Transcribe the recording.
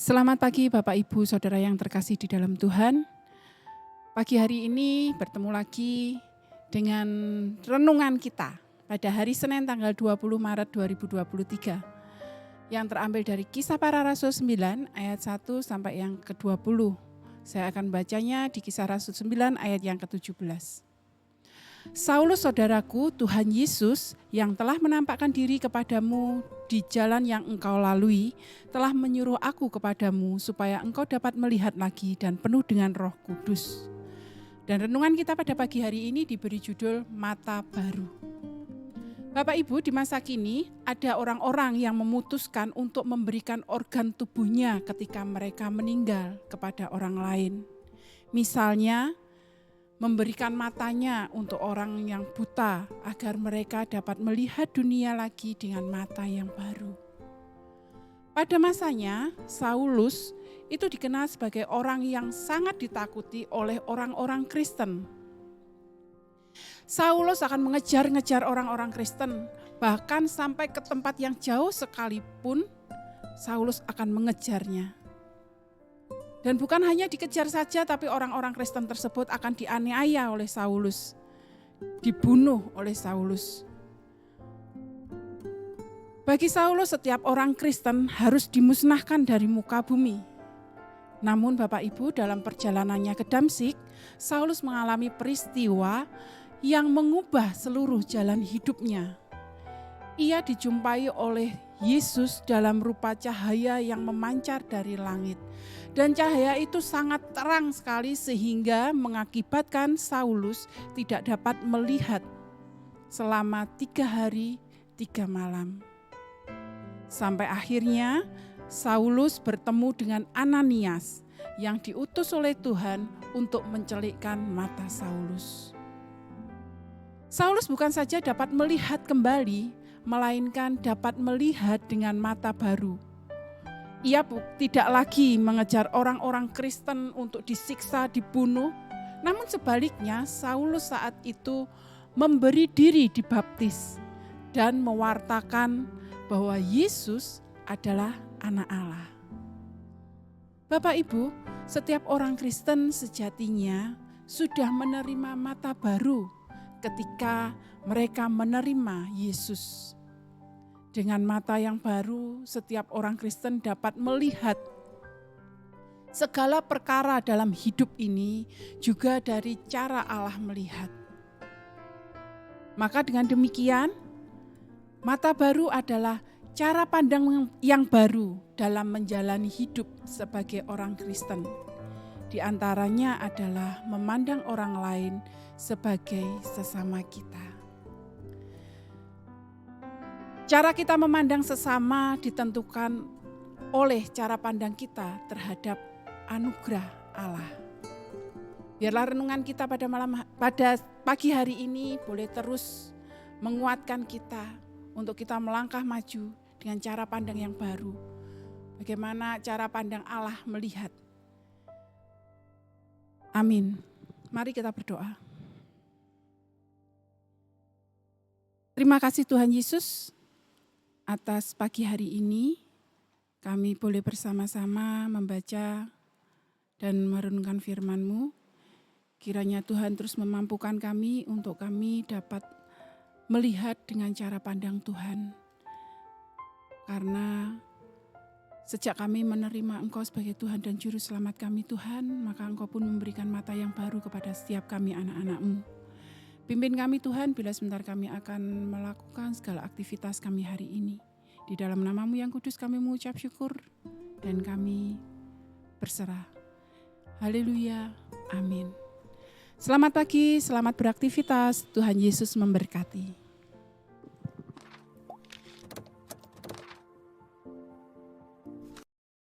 Selamat pagi Bapak Ibu Saudara yang terkasih di dalam Tuhan. Pagi hari ini bertemu lagi dengan renungan kita pada hari Senin tanggal 20 Maret 2023 yang terambil dari Kisah Para Rasul 9 ayat 1 sampai yang ke-20. Saya akan bacanya di Kisah Rasul 9 ayat yang ke-17. Saulus saudaraku, Tuhan Yesus yang telah menampakkan diri kepadamu di jalan yang engkau lalui, telah menyuruh aku kepadamu supaya engkau dapat melihat lagi dan penuh dengan Roh Kudus. Dan renungan kita pada pagi hari ini diberi judul Mata Baru. Bapak Ibu, di masa kini ada orang-orang yang memutuskan untuk memberikan organ tubuhnya ketika mereka meninggal kepada orang lain. Misalnya, memberikan matanya untuk orang yang buta agar mereka dapat melihat dunia lagi dengan mata yang baru. Pada masanya, Saulus itu dikenal sebagai orang yang sangat ditakuti oleh orang-orang Kristen. Saulus akan mengejar-ngejar orang-orang Kristen, bahkan sampai ke tempat yang jauh sekalipun Saulus akan mengejarnya. Dan bukan hanya dikejar saja, tapi orang-orang Kristen tersebut akan dianiaya oleh Saulus, dibunuh oleh Saulus. Bagi Saulus, setiap orang Kristen harus dimusnahkan dari muka bumi. Namun Bapak Ibu, dalam perjalanannya ke Damsyik, Saulus mengalami peristiwa yang mengubah seluruh jalan hidupnya. Ia dijumpai oleh Yesus dalam rupa cahaya yang memancar dari langit. Dan cahaya itu sangat terang sekali sehingga mengakibatkan Saulus tidak dapat melihat selama 3 hari 3 malam. Sampai akhirnya Saulus bertemu dengan Ananias yang diutus oleh Tuhan untuk mencelikkan mata Saulus. Saulus bukan saja dapat melihat kembali, melainkan dapat melihat dengan mata baru. Ia tidak lagi mengejar orang-orang Kristen untuk disiksa, dibunuh. Namun sebaliknya, Saulus saat itu memberi diri dibaptis dan mewartakan bahwa Yesus adalah Anak Allah. Bapak Ibu, setiap orang Kristen sejatinya sudah menerima mata baru ketika mereka menerima Yesus. Dengan mata yang baru, setiap orang Kristen dapat melihat segala perkara dalam hidup ini juga dari cara Allah melihat. Maka dengan demikian, mata baru adalah cara pandang yang baru dalam menjalani hidup sebagai orang Kristen. Di antaranya adalah memandang orang lain sebagai sesama kita. Cara kita memandang sesama ditentukan oleh cara pandang kita terhadap anugerah Allah. Biarlah renungan kita pada pagi hari ini boleh terus menguatkan kita untuk kita melangkah maju dengan cara pandang yang baru. Bagaimana cara pandang Allah melihat. Amin. Mari kita berdoa. Terima kasih Tuhan Yesus. Atas pagi hari ini, kami boleh bersama-sama membaca dan merenungkan firman-Mu. Kiranya Tuhan terus memampukan kami untuk kami dapat melihat dengan cara pandang Tuhan. Karena sejak kami menerima Engkau sebagai Tuhan dan Juru Selamat kami Tuhan, maka Engkau pun memberikan mata yang baru kepada setiap kami anak-anak-Mu. Pimpin kami Tuhan bila sebentar kami akan melakukan segala aktivitas kami hari ini. Di dalam nama-Mu yang kudus kami mengucap syukur dan kami berserah. Haleluya, amin. Selamat pagi, selamat beraktivitas, Tuhan Yesus memberkati.